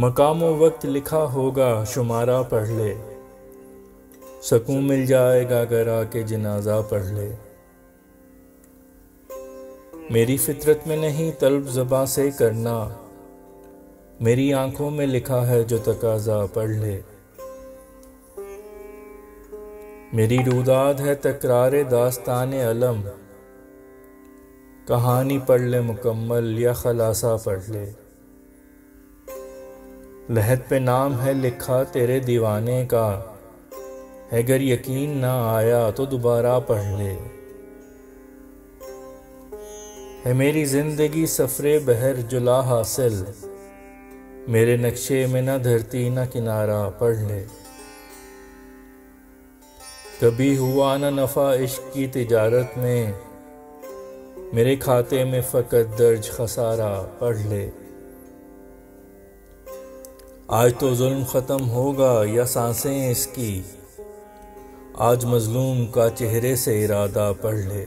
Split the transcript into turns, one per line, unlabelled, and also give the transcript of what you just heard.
मकाम व वक्त लिखा होगा शुमारा पढ़ ले, सकून मिल जाएगा अगर आके जनाजा पढ़ ले। मेरी फितरत में नहीं तलब ज़बां से करना, मेरी आंखों में लिखा है जो तकाजा पढ़ ले। मेरी रुदाद है तकरारे दास्तान अलम, कहानी पढ़ ले मुकम्मल या खलासा पढ़ ले। लहद पे नाम है लिखा तेरे दीवाने का, अगर यकीन ना आया तो दोबारा पढ़ ले। है मेरी जिंदगी सफरे बहर जुला हासिल, मेरे नक्शे में न धरती न किनारा पढ़ ले। कभी हुआ न नफा इश्क की तिजारत में, मेरे खाते में फकत दर्ज खसारा पढ़ ले। आज तो जुल्म ख़त्म होगा या सांसें इसकी, आज मजलूम का चेहरे से इरादा पढ़ ले।